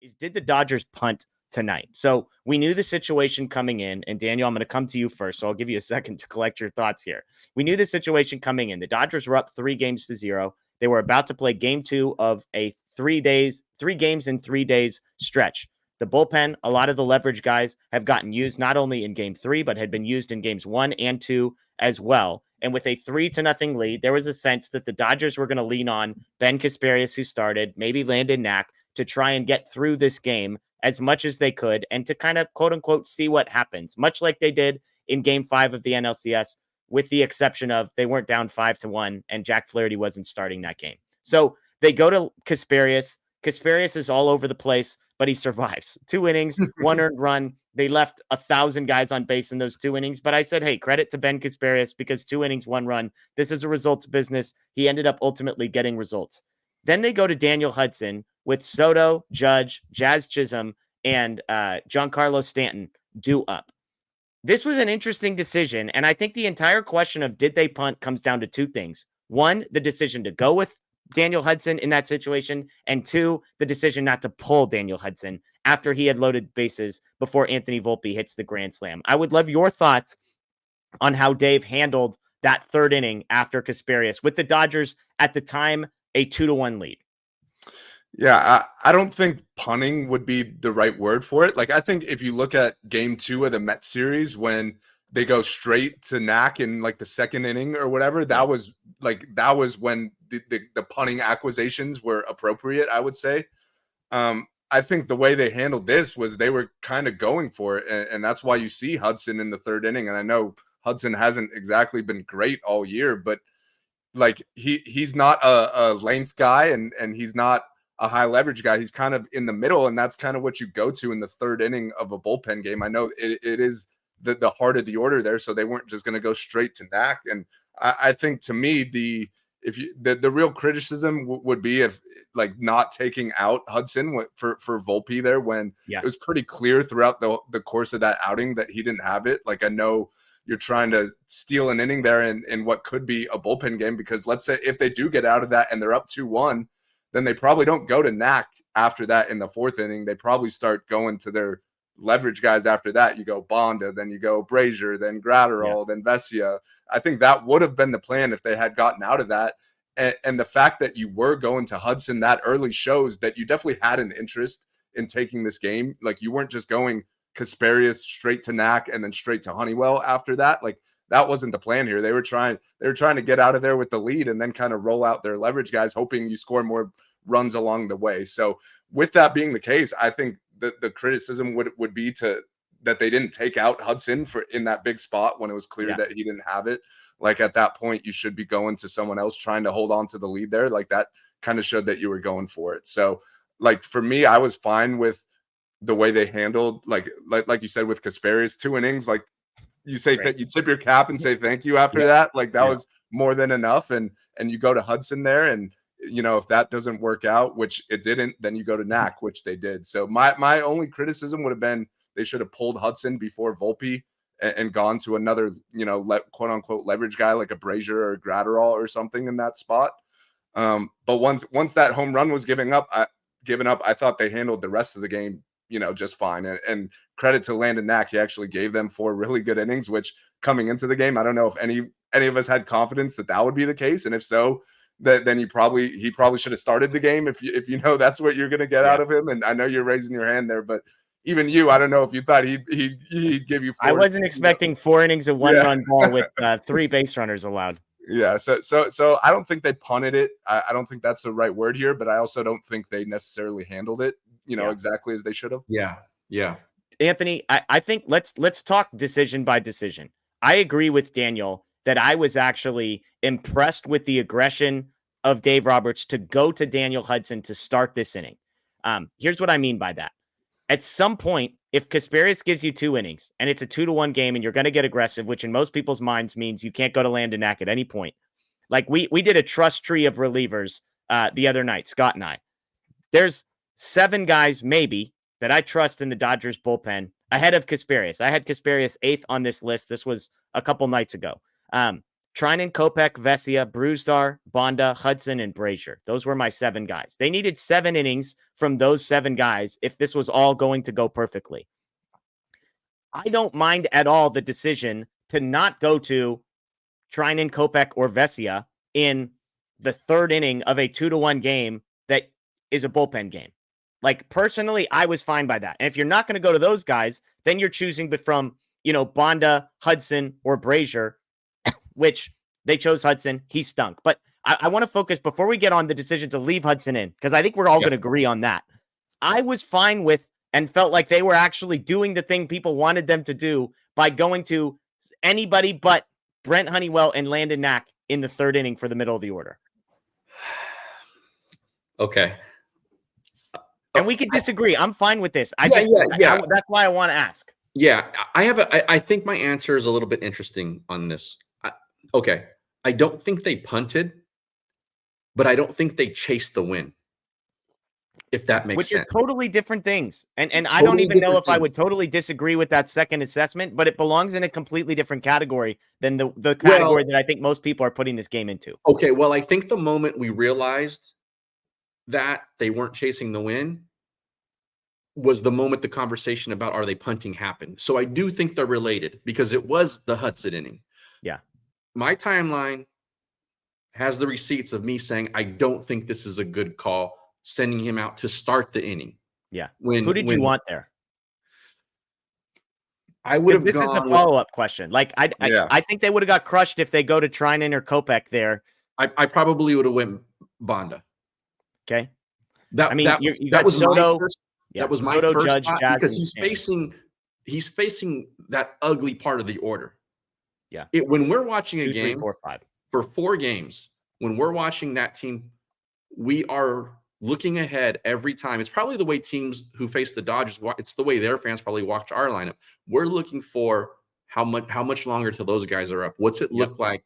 is, did the Dodgers punt tonight? So we knew the situation coming in, and Daniel, I'm going to come to you first, so I'll give you a second to collect your thoughts here. We knew the situation coming in. The Dodgers were up 3-0. They were about to play game 2 of a 3 games in 3 days stretch. The bullpen, a lot of the leverage guys have gotten used not only in game 3, but had been used in games 1 and 2 as well. And with a 3-0 lead, there was a sense that the Dodgers were going to lean on Ben Kasparius, who started, maybe Landon Knack, to try and get through this game as much as they could and to kind of, quote unquote, see what happens, much like they did in game 5 of the NLCS, with the exception of they weren't down 5-1 and Jack Flaherty wasn't starting that game. So they go to Kasparius. Kasparius is all over the place, but he survives. 2 innings, 1 earned run. They left 1,000 guys on base in those 2 innings. But I said, hey, credit to Ben Kasparius, because 2 innings, 1 run. This is a results business. He ended up ultimately getting results. Then they go to Daniel Hudson with Soto, Judge, Jazz Chisholm, and Giancarlo Stanton due up. This was an interesting decision. And I think the entire question of did they punt comes down to 2 things. 1, the decision to go with Daniel Hudson in that situation, and 2, the decision not to pull Daniel Hudson after he had loaded bases before Anthony Volpe hits the grand slam. I would love your thoughts on how Dave handled that 3rd inning after Kasparius, with the Dodgers at the time a 2-1 lead. Yeah, I don't think punting would be the right word for it. Like, I think if you look at game 2 of the Mets series, when they go straight to Knack in like the 2nd inning or whatever, that was when the punting accusations were appropriate, I would say. I think the way they handled this was they were kind of going for it. And that's why you see Hudson in the 3rd inning. And I know Hudson hasn't exactly been great all year, but like he's not a length guy and he's not a high leverage guy. He's kind of in the middle. And that's kind of what you go to in the 3rd inning of a bullpen game. I know it is the heart of the order there. So they weren't just going to go straight to Knack. And I think, to me, the real criticism would be if, like, not taking out Hudson for Volpe there, when it was pretty clear throughout the course of that outing that he didn't have it. Like, I know you're trying to steal an inning there in what could be a bullpen game, because let's say if they do get out of that and they're up 2-1, then they probably don't go to Knack after that in the 4th inning. They probably start going to their leverage guys after that. You go Bonda, then you go Brazier, then Gratterall, then Vesia. I think that would have been the plan if they had gotten out of that. And the fact that you were going to Hudson that early shows that you definitely had an interest in taking this game. Like, you weren't just going Kasparius straight to Knack and then straight to Honeywell after that. Like, that wasn't the plan here. They were trying to get out of there with the lead and then kind of roll out their leverage guys, hoping you score more runs along the way. So with that being the case, I think the criticism would be that they didn't take out Hudson in that big spot when it was clear that he didn't have it. Like, at that point, you should be going to someone else trying to hold on to the lead there. Like, that kind of showed that you were going for it. So, like, for me, I was fine with the way they handled, like you said, with Kasparius, 2 innings. Like, you say that you tip your cap and say thank you after that. Like, that was more than enough. And you go to Hudson there, and if that doesn't work out, which it didn't, then you go to Knack, which they did. So my only criticism would have been they should have pulled Hudson before Volpe and gone to another, quote unquote leverage guy like a Brazier or a Gratterall or something in that spot. But once that home run was given up, I thought they handled the rest of the game, just fine. And credit to Landon Knack, he actually gave them 4 really good innings, which, coming into the game, I don't know if any of us had confidence that would be the case. And if so, then he probably should have started the game if you know that's what you're going to get out of him. And I know you're raising your hand there, but even you, I don't know if you thought he'd give you 4. I wasn't expecting 4 innings of 1-run ball with 3 base runners allowed. Yeah. So I don't think they punted it. I don't think that's the right word here, but I also don't think they necessarily handled it, exactly as they should have. Yeah. Yeah. Anthony, I think let's talk decision by decision. I agree with Daniel that I was actually impressed with the aggression of Dave Roberts to go to Daniel Hudson to start this inning. Here's what I mean by that. At some point, if Kasparius gives you 2 innings and it's a 2-1 game and you're going to get aggressive, which in most people's minds means you can't go to Landon Knack at any point. Like, we did a trust tree of relievers the other night, Scott and I. There's 7 guys maybe that I trust in the Dodgers bullpen ahead of Kasparius. I had Kasparius 8th on this list. This was a couple nights ago. Trinan, Kopech, Vesia, Bruzdar, Bonda, Hudson, and Brazier. Those were my 7 guys. They needed 7 innings from those 7 guys if this was all going to go perfectly. I don't mind at all the decision to not go to Trinan, Kopech, or Vesia in the 3rd inning of a 2-1 game that is a bullpen game. Like, personally, I was fine by that. And if you're not going to go to those guys, then you're choosing from, Bonda, Hudson, or Brazier, which they chose Hudson. He stunk. But I want to focus before we get on the decision to leave Hudson in, because I think we're all going to agree on that. I was fine with and felt like they were actually doing the thing people wanted them to do by going to anybody but Brent Honeywell and Landon Knack in the 3rd inning for the middle of the order. Okay. And we can disagree. I'm fine with this. That's why I want to ask. Yeah, I think my answer is a little bit interesting on this. Okay. I don't think they punted, but I don't think they chased the win. If that makes sense. Which are totally different things. And Totally I don't even know if things. I would totally disagree with that second assessment, but it belongs in a completely different category than the category that I think most people are putting this game into. Okay, well, I think the moment we realized that they weren't chasing the win was the moment the conversation about are they punting happened. So I do think they're related because it was the Hudson inning. Yeah. My timeline has the receipts of me saying, I don't think this is a good call, sending him out to start the inning. Yeah. Who did you want there? I would have This gone is the follow-up question. Like, I think they would have got crushed if they go to Trinan or Kopech there. I probably would have went Bonda. Okay. That was Soto. That was my Soto, first Judge, thought Jazz, because he's facing that ugly part of the order. Yeah. When we're watching 2, a game 3, 4, 5. for 4 games, when we're watching that team, we are looking ahead every time. It's probably the way teams who face the Dodgers, it's the way their fans probably watch our lineup. We're looking for how much longer till those guys are up. What's it look like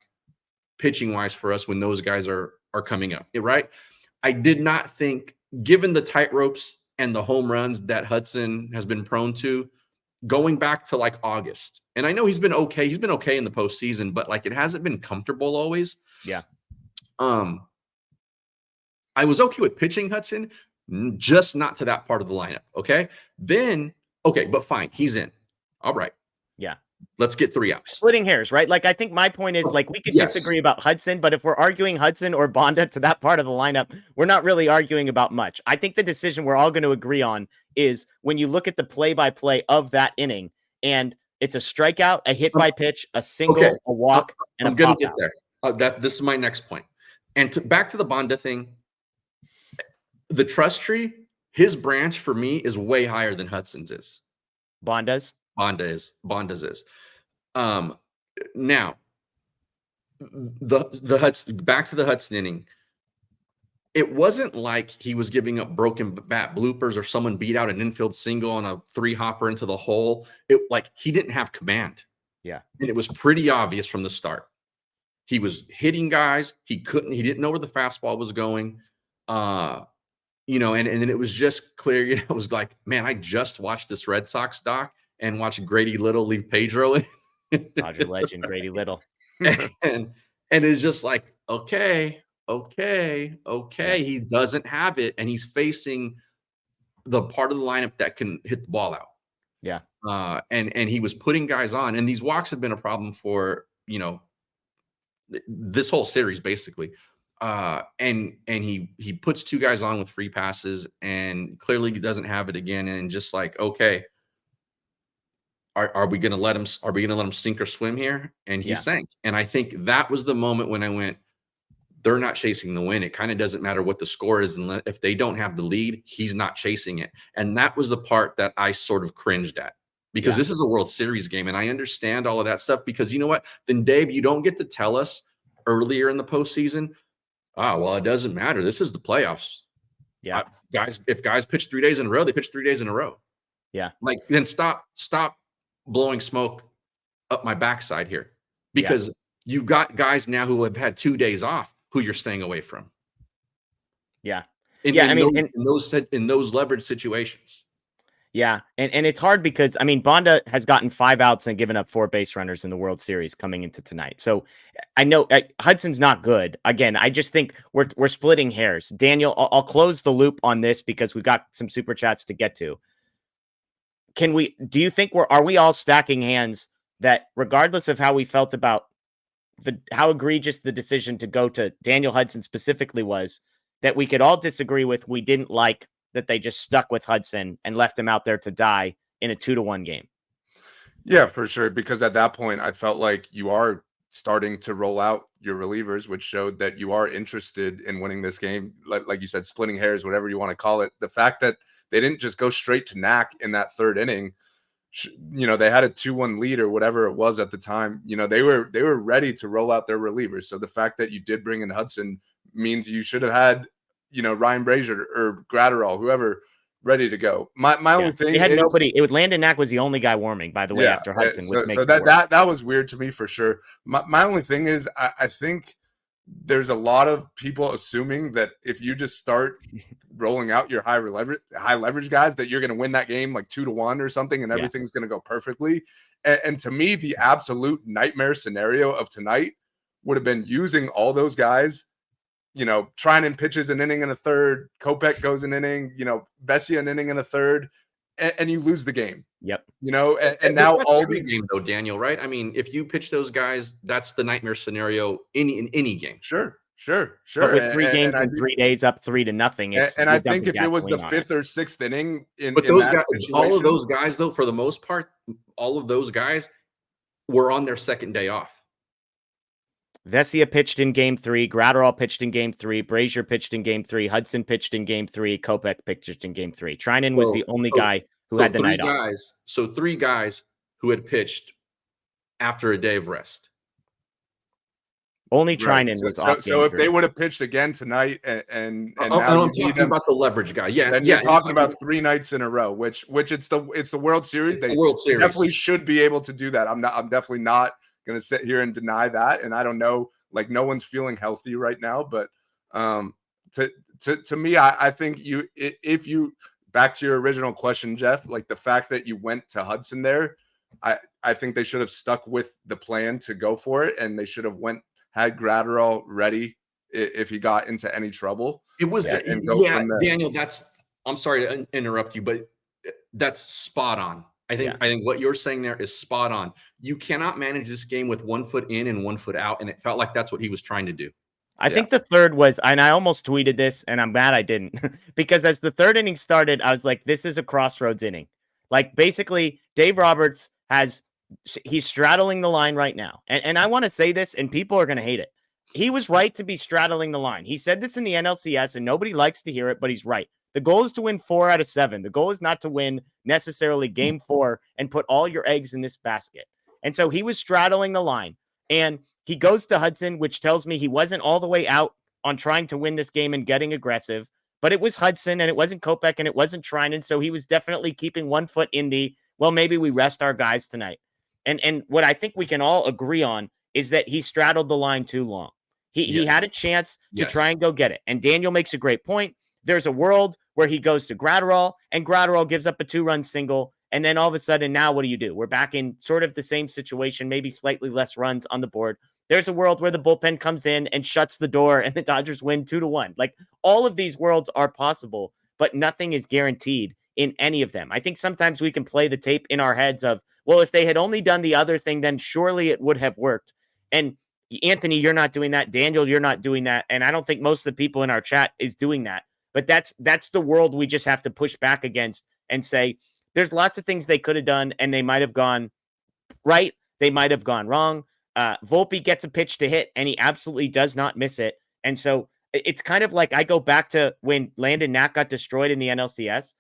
pitching wise for us when those guys are coming up, right? I did not think, given the tight ropes and the home runs that Hudson has been prone to, going back to like August. And I know he's been okay. He's been okay in the postseason, but like it hasn't been comfortable always. Yeah. I was okay with pitching Hudson, just not to that part of the lineup. Okay. Then, but fine. He's in. All right. Yeah. Let's get 3 outs. Splitting hairs, right? Like, I think my point is, like, we could disagree about Hudson, but if we're arguing Hudson or Bonda to that part of the lineup, we're not really arguing about much. I think the decision we're all going to agree on is when you look at the play-by-play of that inning, and it's a strikeout, a hit by pitch, a single, a walk, and I'm going to get there. This is my next point. And back to the Bonda thing, the trust tree, his branch for me is way higher than Hudson's is. Bonda's is. Now the Hudson, back to the Hudson inning. It wasn't like he was giving up broken bat bloopers or someone beat out an infield single on a 3-hopper into the hole. Like he didn't have command. Yeah. And it was pretty obvious from the start. He was hitting guys. He didn't know where the fastball was going. And then it was just clear, it was like, man, I just watched this Red Sox doc and watched Grady Little leave Pedro in. Dodger legend, Grady Little. and it's just like, okay. Yeah. He doesn't have it. And he's facing the part of the lineup that can hit the ball out. Yeah. And he was putting guys on, and these walks have been a problem for, this whole series basically. And he puts 2 guys on with free passes, and clearly he doesn't have it again. And just like, okay, are we going to let him sink or swim here? And he sank. And I think that was the moment when I went, they're not chasing the win. It kind of doesn't matter what the score is. And if they don't have the lead, he's not chasing it. And that was the part that I sort of cringed at, because this is a World Series game. And I understand all of that stuff, because you know what? Then Dave, you don't get to tell us earlier in the postseason, it doesn't matter. This is the playoffs. Yeah. Guys, if guys pitch 3 days in a row, they pitch 3 days in a row. Yeah. Like, then stop blowing smoke up my backside here, because you've got guys now who have had 2 days off who you're staying away from. Yeah. In those leverage situations. Yeah, and it's hard because, I mean, Bonda has gotten 5 outs and given up 4 base runners in the World Series coming into tonight. So I know Hudson's not good. Again, I just think we're splitting hairs. Daniel, I'll close the loop on this because we've got some super chats to get to. Do you think are we all stacking hands that regardless of how we felt about how egregious the decision to go to Daniel Hudson specifically was, that we could all disagree with, we didn't like that they just stuck with Hudson and left him out there to die in a 2-1 game? Yeah, for sure. Because at that point, I felt like you are starting to roll out your relievers, which showed that you are interested in winning this game. Like you said, splitting hairs, whatever you want to call it. The fact that they didn't just go straight to Knack in that 3rd inning, they had a 2-1 lead or whatever it was at the time. They were ready to roll out their relievers. So the fact that you did bring in Hudson means you should have had, Ryan Brazier or Gratterall, whoever, ready to go. My only thing, they had nobody. It was Landon Knack was the only guy warming, by the way, after Hudson. So that was weird to me for sure. My only thing is, I think there's a lot of people assuming that if you just start rolling out your high leverage guys, that you're going to win that game like 2-1 or something, and everything's going to go perfectly. And to me, the absolute nightmare scenario of tonight would have been using all those guys. Trinan pitches an inning and a third, Kopech goes an inning, Vesia an inning and a third, and you lose the game. Yep. And now all the game though, Daniel, right? I mean, if you pitch those guys, that's the nightmare scenario in any game. Sure. But with 3 games in 3 days up 3-0, and I think if it was the 5th or 6th inning those guys, all of those guys though, for the most part, all of those guys were on their 2nd day off. Vesia pitched in game 3, Gratterall pitched in game 3, Brazier pitched in game 3, Hudson pitched in game 3, Kopech pitched in game 3. Trinan was the only guy who had the night off. So 3 guys who had pitched after a day of rest. Only Trinan was off. So if they would have pitched again tonight, and now I'm talking about the leverage guy. Yeah, then you're talking about 3 nights in a row, which it's the World Series. They definitely should be able to do that. I'm definitely not going to sit here and deny that. And I don't know, like, no one's feeling healthy right now, but to me, I think if you back to your original question, Jeff, like the fact that you went to Hudson there, I think they should have stuck with the plan to go for it, and they should have had Gratterall ready if he got into any trouble. It was Daniel. I'm sorry to interrupt you, but that's spot on. I think what you're saying there is spot on. You cannot manage this game with 1 foot in and 1 foot out, and it felt like that's what he was trying to do. I think the third was, and I almost tweeted this, and I'm glad I didn't, because as the 3rd inning started, I was like, this is a crossroads inning. Like, basically, Dave Roberts he's straddling the line right now. And I want to say this, and people are going to hate it. He was right to be straddling the line. He said this in the NLCS, and nobody likes to hear it, but he's right. The goal is to win 4 out of 7. The goal is not to win necessarily game 4 and put all your eggs in this basket. And so he was straddling the line, and he goes to Hudson, which tells me he wasn't all the way out on trying to win this game and getting aggressive, but it was Hudson and it wasn't Kopech and it wasn't Trinan. So he was definitely keeping 1 foot in maybe we rest our guys tonight. And what I think we can all agree on is that he straddled the line too long. He had a chance to try and go get it. And Daniel makes a great point. There's a world where he goes to Gratterall, and Gratterall gives up a 2-run single. And then all of a sudden, now what do? We're back in sort of the same situation, maybe slightly less runs on the board. There's a world where the bullpen comes in and shuts the door, and the Dodgers win 2-1. Like, all of these worlds are possible, but nothing is guaranteed in any of them. I think sometimes we can play the tape in our heads of, well, if they had only done the other thing, then surely it would have worked. And Anthony, you're not doing that. Daniel, you're not doing that. And I don't think most of the people in our chat is doing that. But that's the world we just have to push back against and say, there's lots of things they could have done, and they might have gone right. They might have gone wrong. Volpe gets a pitch to hit, and he absolutely does not miss it. And so it's kind of like I go back to when Landon Knack got destroyed in the NLCS.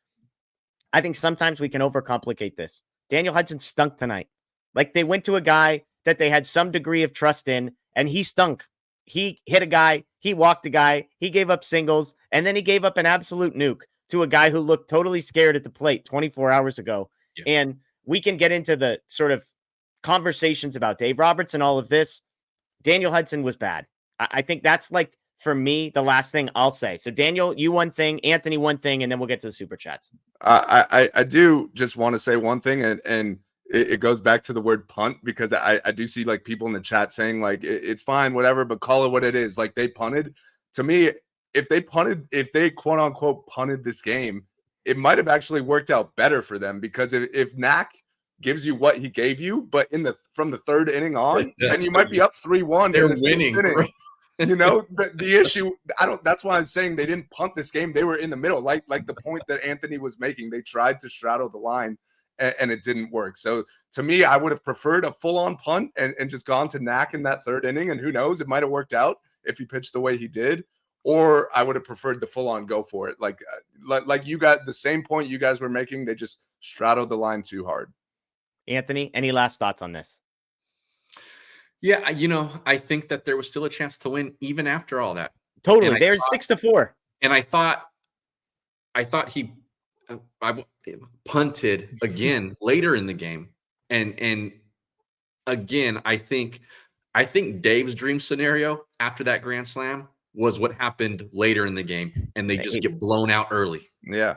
I think sometimes we can overcomplicate this. Daniel Hudson stunk tonight. Like, they went to a guy that they had some degree of trust in, and he stunk. He hit a guy, he walked a guy, he gave up singles, and then he gave up an absolute nuke to a guy who looked totally scared at the plate 24 hours ago. Yeah. And we can get into the sort of conversations about Dave Roberts and all of this. Daniel Hudson was bad. I think that's like for me, the last thing I'll say. So Daniel, you one thing, Anthony one thing, and then we'll get to the super chats. I do just want to say one thing, and it goes back to the word punt, because I do see like people in the chat saying like it's fine, whatever, but call it what it is. Like they punted. To me, if they quote unquote punted this game, it might have actually worked out better for them, because if Knack gives you what he gave you, but from the third inning on, then you might be up 3-1 They're in the winning. sixth inning. You know, the issue, that's why I was saying they didn't punt this game. They were in the middle, like the point that Anthony was making. They tried to straddle the line and it didn't work. So to me, I would have preferred a full-on punt and just gone to Knack in that third inning. And who knows, it might have worked out if he pitched the way he did. Or I would have preferred the full-on go for it. Like you got the same point you guys were making. They just straddled the line too hard. Anthony, any last thoughts on this? Yeah, I think that there was still a chance to win even after all that. Totally. There's 6-4. And I thought he punted again later in the game. And again, I think Dave's dream scenario after that grand slam was what happened later in the game, and they just get blown out early. Yeah.